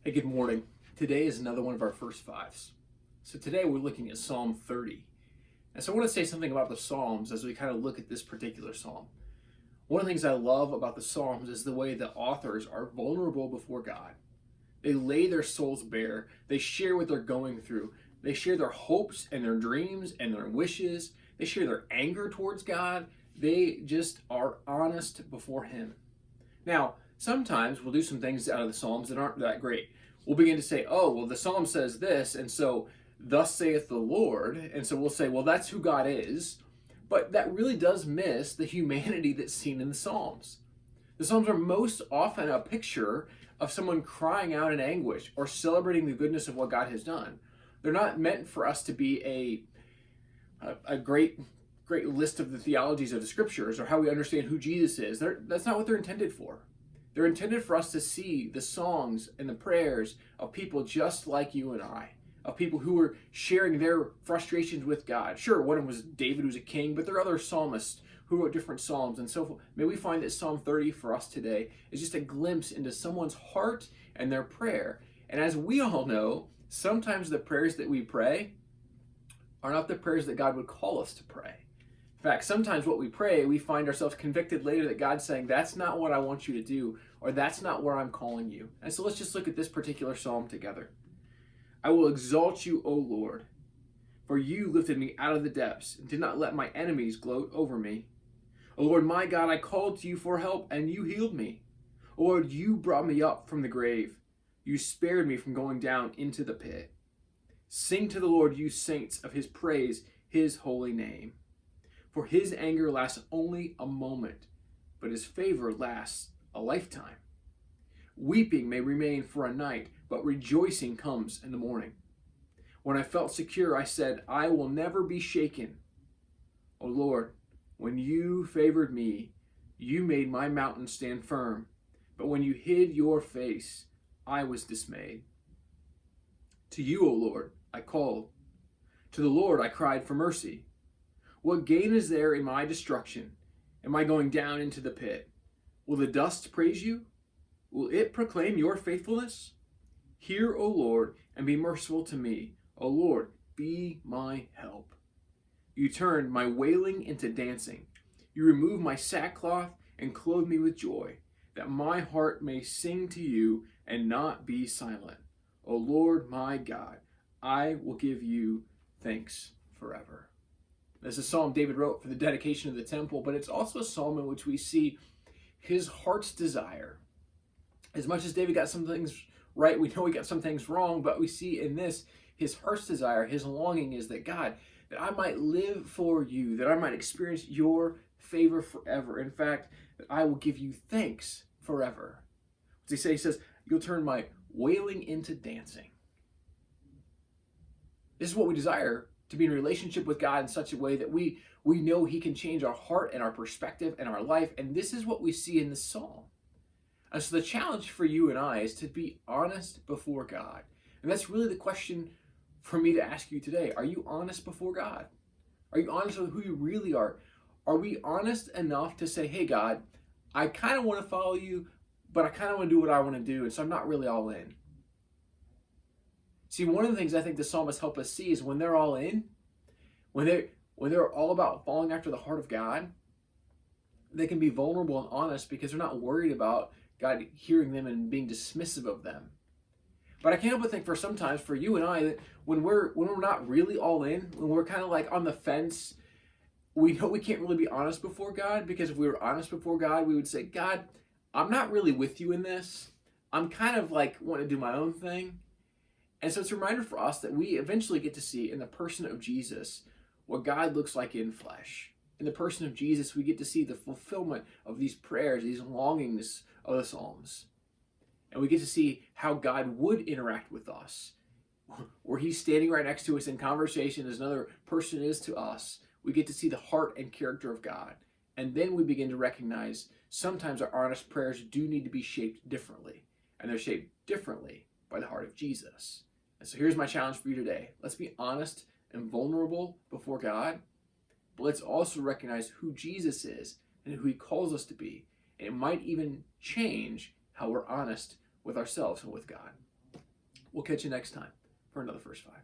Hey, good morning. Today is another one of our first fives. So today we're looking at Psalm 30. And so I want to say something about the Psalms as we kind of look at this particular Psalm. One of the things I love about the Psalms is the way the authors are vulnerable before God. They lay their souls bare. They share what they're going through. They share their hopes and their dreams and their wishes. They share their anger towards God. They just are honest before Him. Now, sometimes we'll do some things out of the Psalms that aren't that great. We'll begin to say, oh, well, the Psalm says this, and so thus saith the Lord. And so we'll say, well, that's who God is. But that really does miss the humanity that's seen in the Psalms. The Psalms are most often a picture of someone crying out in anguish or celebrating the goodness of what God has done. They're not meant for us to be a great list of the theologies of the scriptures or how we understand who Jesus is. That's not what they're intended for. They're intended for us to see the songs and the prayers of people just like you and I, of people who were sharing their frustrations with God. Sure, one of them was David, who's a king, but there are other psalmists who wrote different psalms. And so may we find that Psalm 30 for us today is just a glimpse into someone's heart and their prayer. And as we all know, sometimes the prayers that we pray are not the prayers that God would call us to pray. In fact, sometimes what we pray, we find ourselves convicted later that God's saying, that's not what I want you to do, or that's not where I'm calling you. And so let's just look at this particular psalm together. I will exalt you, O Lord, for you lifted me out of the depths and did not let my enemies gloat over me. O Lord, my God, I called to you for help, and you healed me. O Lord, you brought me up from the grave. You spared me from going down into the pit. Sing to the Lord, you saints of his praise, his holy name. For his anger lasts only a moment, but his favor lasts a lifetime. Weeping may remain for a night, but rejoicing comes in the morning. When I felt secure, I said, I will never be shaken. O Lord, when you favored me, you made my mountain stand firm. But when you hid your face, I was dismayed. To you, O Lord, I called. To the Lord I cried for mercy. What gain is there in my destruction? Am I going down into the pit? Will the dust praise you? Will it proclaim your faithfulness? Hear, O Lord, and be merciful to me. O Lord, be my help. You turned my wailing into dancing. You removed my sackcloth and clothed me with joy, that my heart may sing to you and not be silent. O Lord, my God, I will give you thanks forever. This is a psalm David wrote for the dedication of the temple, but it's also a psalm in which we see his heart's desire. As much as David got some things right, we know he got some things wrong, but we see in this, his heart's desire, his longing is that God, that I might live for you, that I might experience your favor forever. In fact, that I will give you thanks forever. What does he say? He says, you'll turn my wailing into dancing. This is what we desire, to be in a relationship with God in such a way that we know he can change our heart and our perspective and our life. And this is what we see in this psalm. And so the challenge for you and I is to be honest before God. And that's really the question for me to ask you today. Are you honest before God? Are you honest with who you really are? Are we honest enough to say, hey, God, I kind of want to follow you, but I kind of want to do what I want to do, and so I'm not really all in. See, one of the things I think the psalmists help us see is when they're all in, when they're all about following after the heart of God, they can be vulnerable and honest because they're not worried about God hearing them and being dismissive of them. But I can't help but think for sometimes for you and I that when we're not really all in, when we're kind of like on the fence, we know we can't really be honest before God, because if we were honest before God, we would say, God, I'm not really with you in this. I'm kind of like wanting to do my own thing. And so it's a reminder for us that we eventually get to see in the person of Jesus what God looks like in flesh. In the person of Jesus, we get to see the fulfillment of these prayers, these longings of the Psalms. And we get to see how God would interact with us. Where he's standing right next to us in conversation as another person is to us. We get to see the heart and character of God. And then we begin to recognize sometimes our honest prayers do need to be shaped differently. And they're shaped differently by the heart of Jesus. And so here's my challenge for you today. Let's be honest and vulnerable before God, but let's also recognize who Jesus is and who he calls us to be. And it might even change how we're honest with ourselves and with God. We'll catch you next time for another First Five.